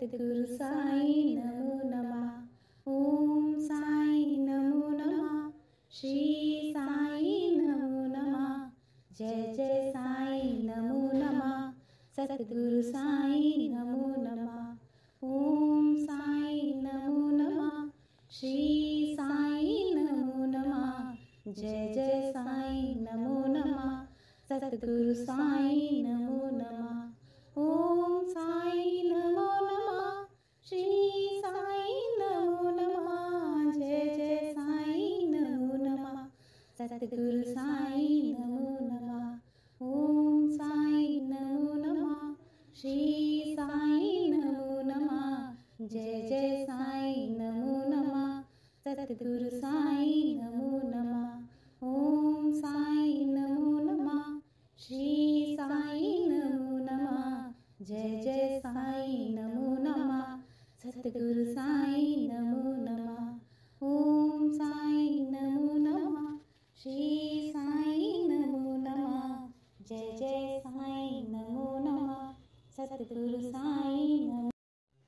सद्गुरु साई नमो नमः। ओम साई नमो नमः। श्री साई नमो नमः। जय जय साई नमो नमः। सद्गुरु साई नमो नमः। ओम साई नमो नमः। श्री साई नमो नमः। जय जय साई नमो नमः। सद्गुरु साई नमो नमः। ओम साई नमो नमः। श्री साई नमो नमः। जय जय साई नमो नमः। सद्गुरु साई नमो नमः। ओम साई नमो नमः। श्री साई नमो नमः। जय जय साई नमो नमः। सद्गुरु साई नमो नमः। ओम साई नमो नमः। श्री साई नमो नमः। जय जय साई नमो नमः। सद्गुरु साई नमो नमः। ओम साई नमो नमः। श्री साई नमो नमः। जय जय साई नमो नमः। सद्गुरु साई नमो।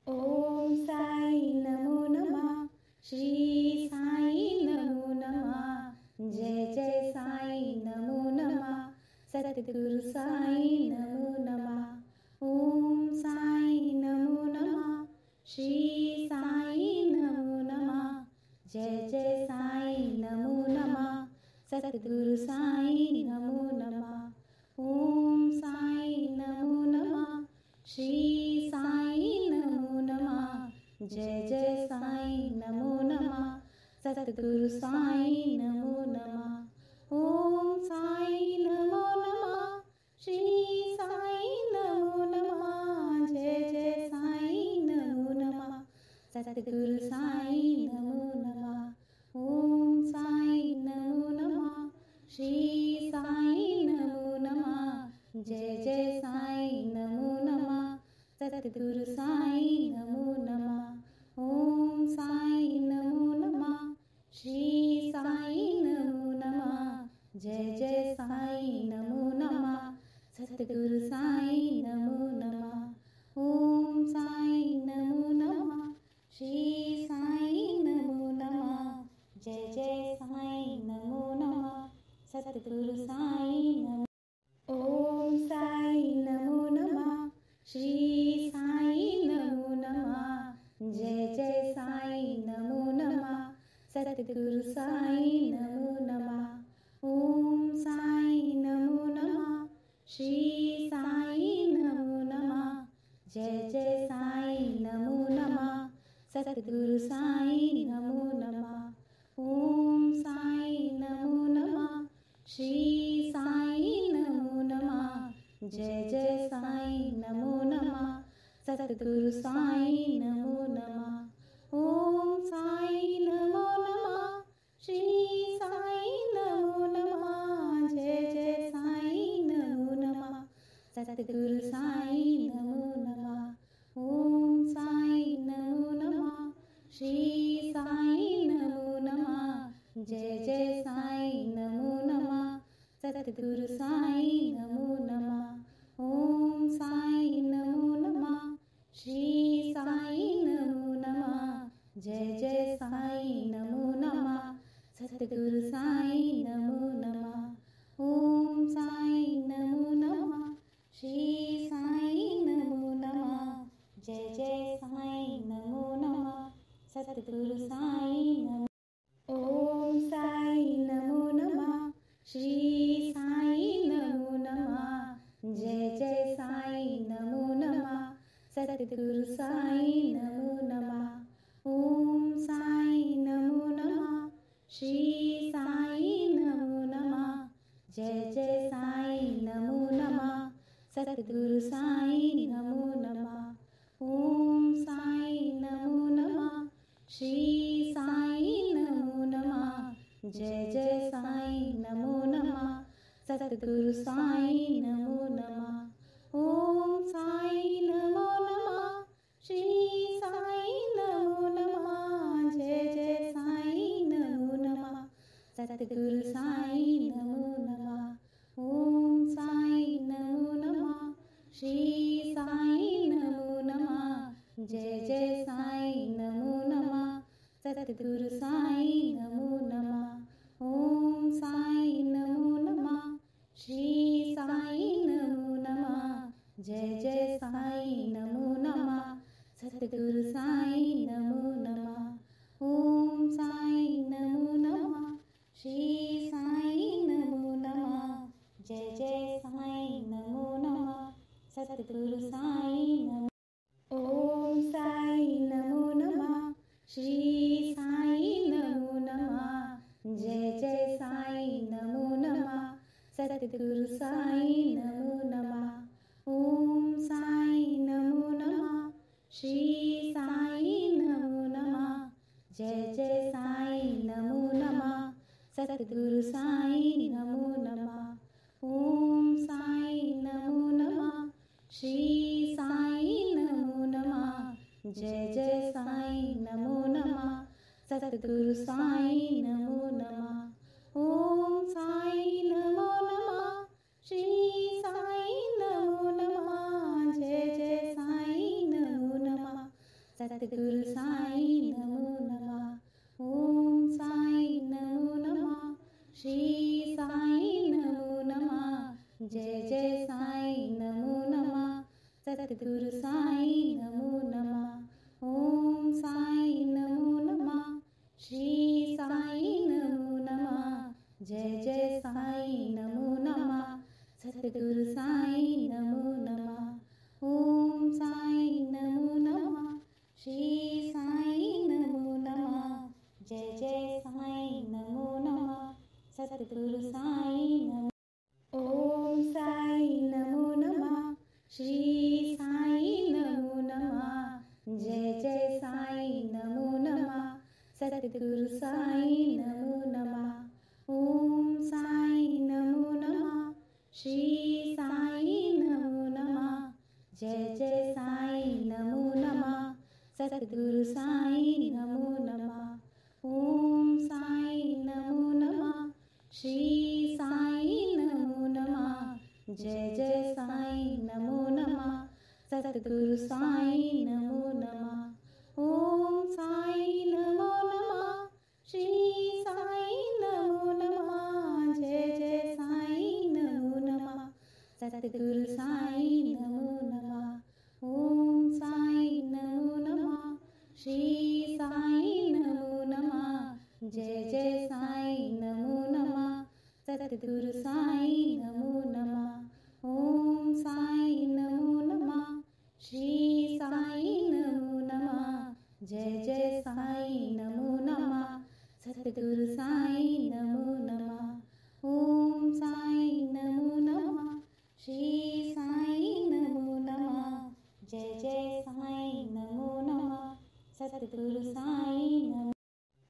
ओम साई नमो नमः। श्री साई नमो नमः। जय जय साई नमो नमः। सद्गुरु साई नमो नमः। ओम साई नमो नमः। श्री साई नमो नमः। जय जय साई नमो नमः। सद्गुरु साई नमो नमः। ओम साई नमो नमः। श्री साई नमो नमः। जय जय साई नमो नमः। सद्गुरु साई नमो नमः। ओम साई नमो नमः। श्री साई नमो नमः। जय जय साई नमो नमः। सद्गुरु साई नमो नमः। ओम साई नमो नमः। श्री साई नमो नमः। जय जय साई नमो नमः। सद्गुरु साई नमो नमः। ओम साई नमो नमः। श्री साई नमो नमः। जय जय साई नमो नमः। सद्गुरु साई नमो नमः। ओम साई नमो नमः। श्री साई नमो नमः। जय जय साई नमो नमः। सद्गुरु साई नमो। ओम साई नमो नमः। श्री साई नमो नमः। जय जय साई नमो नमः। सद्गुरु साई नमो नमः। ओम साई नमो नमः। श्री साई नमो नमः। जय जय साई नमो नमः। सद्गुरु साई नमो नमः। ओम साई नमो नमः। श्री साई नमो नमः। जय जय साई नमो नमः। सद्गुरु साई नमो नमः। ओम साई नमो नमः। श्री साई नमो नमः। जय जय साई नमो नमः। सद्गुरु साई नमो नमः। ओम साई नमो नमः। श्री साई नमो नमः। जय जय साई नमो नमः। सद्गुरु साई नमो नमः। ओम साई नमो नमः। श्री साई नमो नमः। जय जय साई नमो नमः। सद्गुरु साई नमो नमः। ओम साई नमो नमः। श्री साई नमो नमः। जय जय साई नमो नमः। सद्गुरु साई नमो। ओम साई नमो नमः। श्री साई नमो नमः। जय जय साई नमो नमः। सद्गुरु साई नमो नमः। ओम साई नमो नमः। श्री साई नमो नमः। जय जय साई नमो नमः। सद्गुरु साई नमो नमः। ओम साई नमो नमः। श्री साई नमो नमः। जय जय साई नमो नमः। सद्गुरु साई नमो नमः। ओम साई नमो नमः। श्री साई नमो नमः। जय जय साई नमो नमः। सद्गुरु साई नमो नमः। ओम साई नमो नमः। श्री साई नमो नमः। जय जय साईं नमो नमः। सतगुरु साईं नमो नमः। ओम साईं नमो नमः। श्री साईं नमो नमः। जय जय साईं नमो नमः। सतगुरु साईं नमो नमः। ओम साईं नमो नमः। श्री साईं नमो नमः। जय जय साईं नमो नमः। सतगुरु साईं नमो। ओम साईं नमो नमः। श्री साईं नमो नमः। जय जय साईं नमो नमः। सतगुरु साईं नमो नमः। ओम साईं नमो नमः। श्री साईं नमो नमः। जय जय साईं नमो नमः। सतगुरु साईं नमो नमः। ओम साईं नमो नमः। श्री साईं नमो नमः। जय जय साईं नमो नमः। सतगुरु साईं नमो नमः। ओम साईं नमो नमः। श्री साईं नमो नमः। जय जय साईं नमो नमः। सतगुरु साईं नमो नमः। ओम साईं नमो नमः। श्री साईं नमो नमः। जय जय साईं नमो नमः। सतगुरु साईं नमो नमः। ओम साईं नमो नमः। श्री साईं नमो नमः। जय जय साईं नमो नमः। सतगुरु साईं नमो नमः। ओम साईं नमो नमः। श्री साईं नमो नमः। जय जय साईं नमो नमः। सतगुरु साईं नमो। ओम साईं नमो नमः। श्री साईं नमो नमः। जय जय साईं नमो नमः। सतगुरु साईं नमो नमः। ओम साईं नमो नमः। श्री साईं नमो नमः। जय जय साईं नमो नमः। सतगुरु साईं नमो नमः। ओम साईं नमो नमः। श्री साईं नमो नमः। जय जय साईं नमो नमः। सतगुरु साईं नमो नमः। ओम साईं नमो नमः। श्री साईं नमो नमः। जय जय साईं नमो नमः। सतगुरु साईं नमो नमः। ओम साईं नमो नमः। श्री साईं नमो नमः। जय जय साईं नमो नमः। सतगुरु साईं नमो नमः। ओम साईं नमो नमः। श्री साईं नमो नमः। जय जय साईं नमो नमः। सतगुरु साईं नमो नमः। ओम साईं नमो नमः। श्री साईं नमो नमः। जय जय साईं नमो नमः। सतगुरु साईं नमो।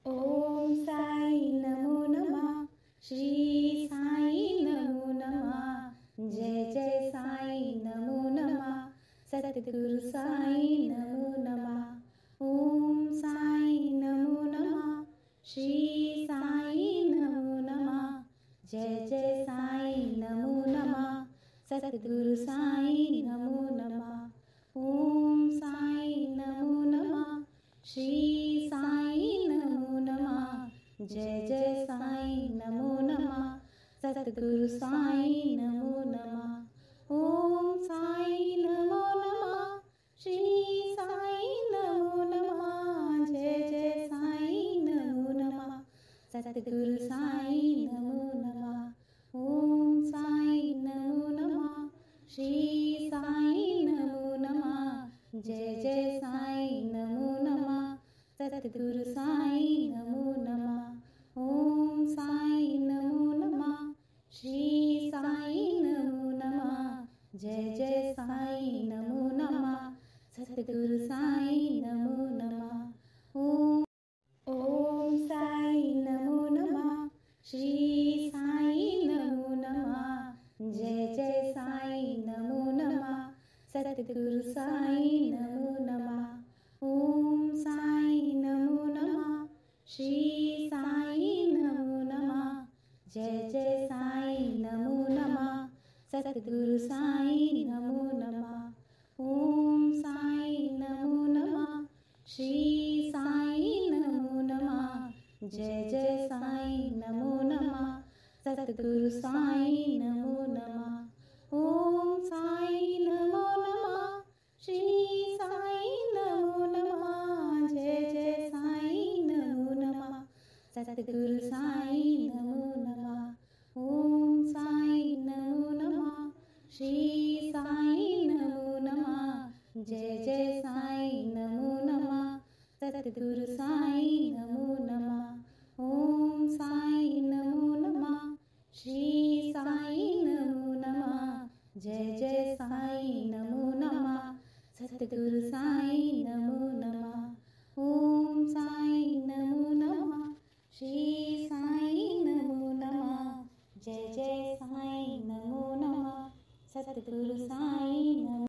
ओम साईं नमो नमः। श्री साईं नमो नमः। जय जय साईं नमो नमः। सतगुरु साईं नमो नमः। ओम साईं नमो नमः। श्री साईं नमो नमः। जय जय साईं नमो नमः। सतगुरु साईं नमो नमः। ओम साईं नमो नमः। श्री साईं नमो नमः। जय जय साईं नमो नमः। सतगुरु साईं नमो नमः। ओम साईं नमो नमः। श्री साईं नमो नमः। जय जय साईं नमो नमः। सतगुरु साईं नमो नमः। ओम साईं नमो नमः। श्री साईं नमो नमः। जय जय साईं नमो नमः। सतगुरु साईं नमो नमः। ओम साईं नमो नमः। श्री साईं नमो नमः। जय जय साईं नमो नमः। सतगुरु साईं नमो नमः। ओम साईं नमो नमः। श्री साईं नमो नमः। जय जय साईं नमो नमः। सतगुरु साईं नमो नमः। ओम साईं नमो नमः। श्री साईं नमो नमः। जय जय साईं नमो नमः। सतगुरु साईं नमो नमः। ओम साईं नमो नमः। जय जय साईं नमो नमः सतगुरु साईं नमो नमः ओम साईं नमो नमः श्री साईं नमो नमः जय जय साईं नमो नमः सतगुरु साईं नमो नमः ओम साईं नमो नमः श्री साईं नमो नमः जय जय साईं नमो नमः सतगुरु साईं नमो नमः ओम साईं नमो नमः श्री साईं नमो नमः जय जय साईं नमो नमः सतगुरु साईं नमो नमः ओम साईं नमो नमः श्री साईं नमो नमः जय जय साईं नमो नमः सतगुरु साईं नमो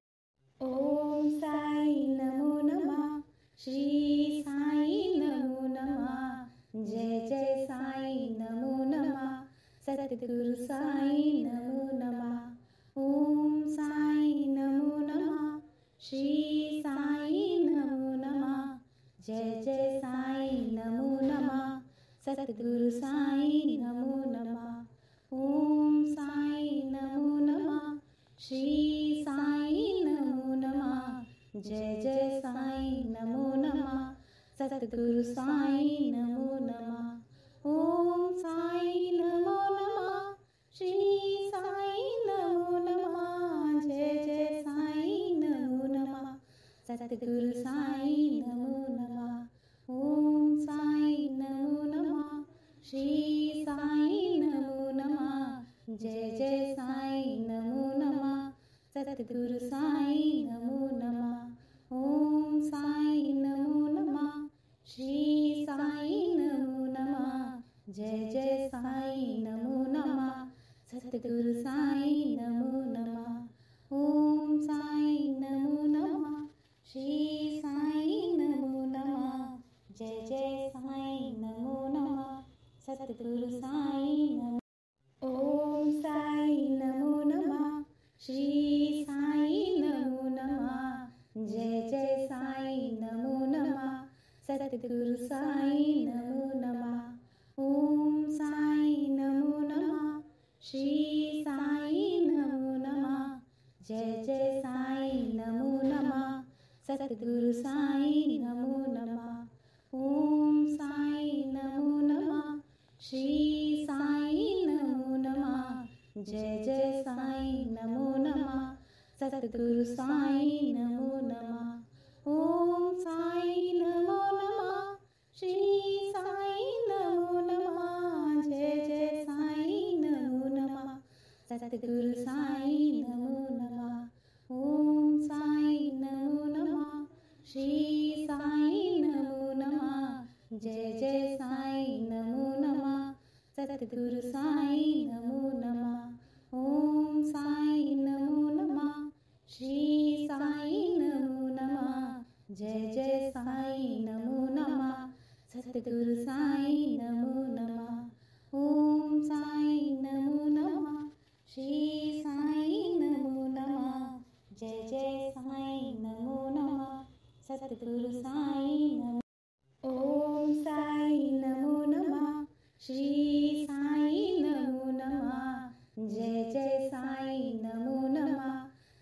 ओम साईं नमो नमः श्री साईं नमो नमः जय जय साईं नमो नमः सतगुरु साईं नमो नमः ओम साईं नमो नमः श्री साईं नमो नमः जय जय साईं नमो नमः सतगुरु साईं नमो नमः ओम साईं नमो नमः श्री साईं नमो नमः जय जय साईं नमो नमः सतगुरु साईं नमो नमः ओम साईं नमो नमः श्री साईं नमो नमः जय जय साईं नमो नमः सतगुरु साईं नमो नमः ओम साईं नमो नमः श्री साईं नमो नमः जय जय साईं नमो नमः सतगुरु साईं नमो नमः ओम साईं नमो नमः श्री साईं नमो नमः जय जय साईं नमो नमः सतगुरु साईं नमो नमः ओम साईं नमो नमः श्री साईं नमो नमः जय जय साईं नमो नमः सतगुरु साईं नमो ओम साईं नमो नमः श्री साईं नमो नमः जय जय साईं नमो नमः सतगुरु साईं नमो नमः ओम साईं नमो नमः श्री साईं नमो नमः जय जय साईं नमो नमः सतगुरु साईं नमो नमः ओम साईं नमो नमः श्री साईं नमो नमः जय जय साईं नमो नमः सतगुरु साईं नमो नमः ओम साईं नमो नमः श्री साईं नमो नमः जय जय साईं नमो नमः सतगुरु साईं नमो नमः ओम साईं नमो नमः श्री साईं नमो नमः जय जय साईं नमो नमः सतगुरु साईं नमो नमः ओम साईं नमो नमः श्री साईं नमो नमः जय जय साईं नमो नमः सतगुरु साईं नमो नमः ओम साईं नमो नमः श्री साईं नमो नमः जय जय साईं नमो नमः सतगुरु साईं नमो ओम साईं नमो नमः श्री साईं नमो नमः जय जय साईं नमो नमः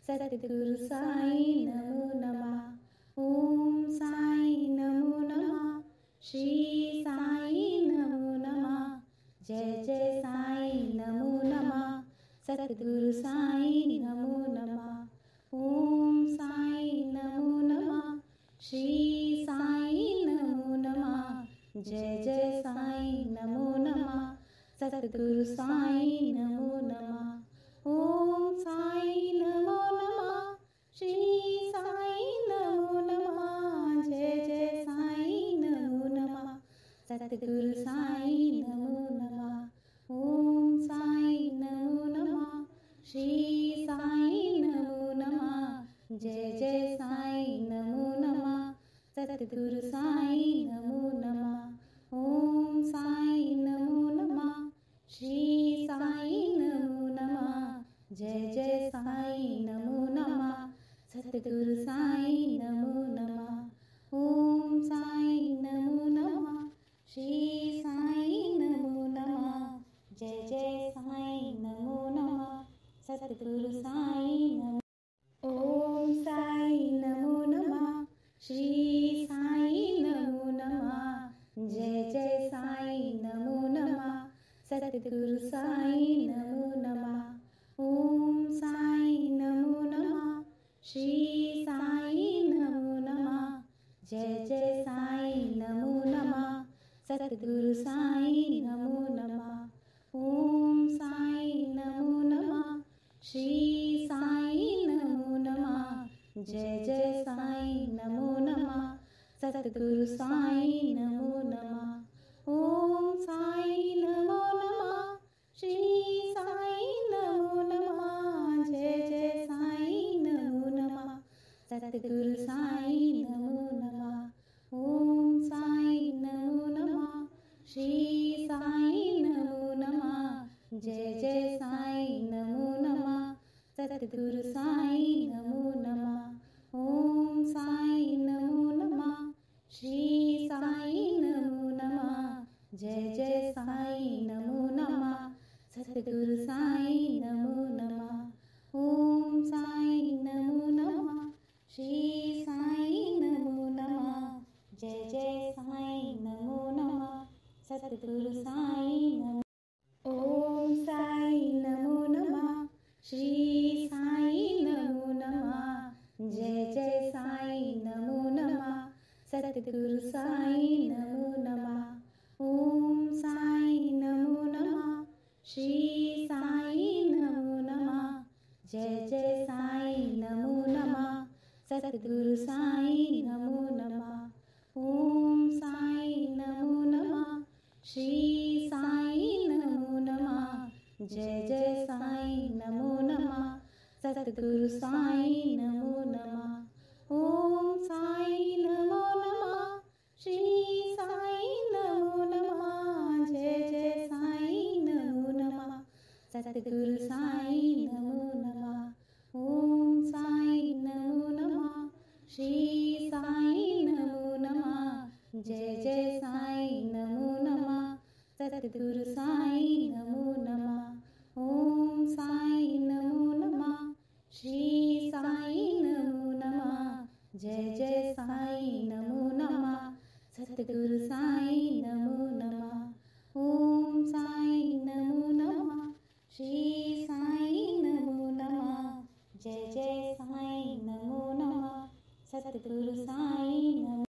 सतगुरु साईं नमो नमः ओम साईं नमो नमः श्री साईं नमो नमः जय जय साईं नमो नमः सतगुरु साईं नमो नमः ओम साईं नमो नमः श्री साईं नमो नमः जय जय साईं नमो नमः सतगुरु साईं नमो नमः ओम साईं नमो नमः श्री साईं नमो नमः जय जय साईं नमो नमः सतगुरु साईं नमो नमः ओम साईं नमो नमः श्री साईं नमो नमः जय जय साईं नमो नमः सतगुरु साईं नमो नमः ओम साईं नमो नमः श्री साईं सतगुरु साई नमो नमः। ओम साई नमो नमः। श्री साई नमो नमः। जय जय साई नमो नमः। सतगुरु साई नमो नमः। ओम साई नमो नमः। श्री साई नमो नमः। जय जय साई नमो नमः। सतगुरु साई नमो नमः। ओम साई नमो नमः। श्री साई नमो नमः। जय जय साई नमो नमः। सतगुरु साई नमो नमः। ओम साई नमो नमः। श्री साई नमो नमः। जय जय साई नमो नमः। सतगुरु साई नमो नमः। ओम साई नमो नमः। श्री साई नमो नमः। जय जय साई नमो नमः। सतगुरु साई नमो नमः। ओम साई नमो नमः। श्री साई नमो नमः। जय जय साई नमो नमः। सतगुरु साई नमो। ओम साई नमो नमः। श्री साई नमो नमः। जय जय साई नमो नमः। सतगुरु साई नमो नमः। ओम साई नमो नमः। श्री साई नमो नमः। जय जय साई नमो नमः। सतगुरु साई नमो नमः। ओम साई नमो नमः। श्री साई नमो नमः। जय जय साई नमो नमः। सतगुरु साई नमो नमः। ओम साई नमो नमः। श्री साई नमो नमः। जय जय साई नमो नमः। सतगुरु साई नमो नमः। ओम साई नमो नमः। श्री साई नमो नमः। जय जय साई नमो नमः। सतगुरु साई नमो नमः। ओम साई नमो नमः। श्री साई नमो नमः। जय जय साई नमो नमः। सतगुरु साई नमो नमः। ओम साई नमो नमः। श्री साई नमो नमः। जय जय साई नमो नमः। सतगुरु साई नमो।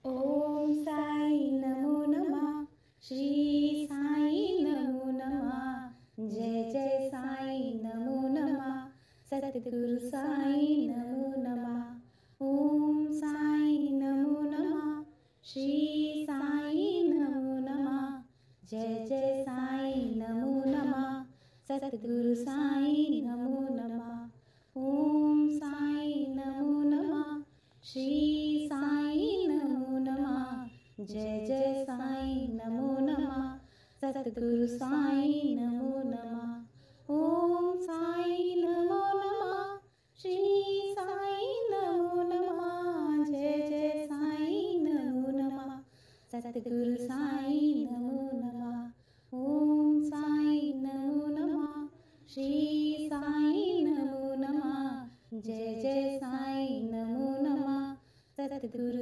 ओम साई नमो नमः। श्री साई नमो नमः। जय जय साई नमो नमः। सतगुरु साई नमो नमः। ओम साई नमो नमः। श्री साई नमो नमः। जय जय साई नमो नमः। सतगुरु साई नमो नमः। ओम साई नमो नमः। श्री साई नमो नमः। जय जय साई नमो नमः। सतगुरु साई नमो नमः। ओम साई नमो नमः। श्री साई नमो नमः। जय जय साई नमो नमः। सतगुरु साई नमो नमः। ओम साई नमो नमः। श्री साई नमो नमः। जय जय साई नमो नमः। सतगुरु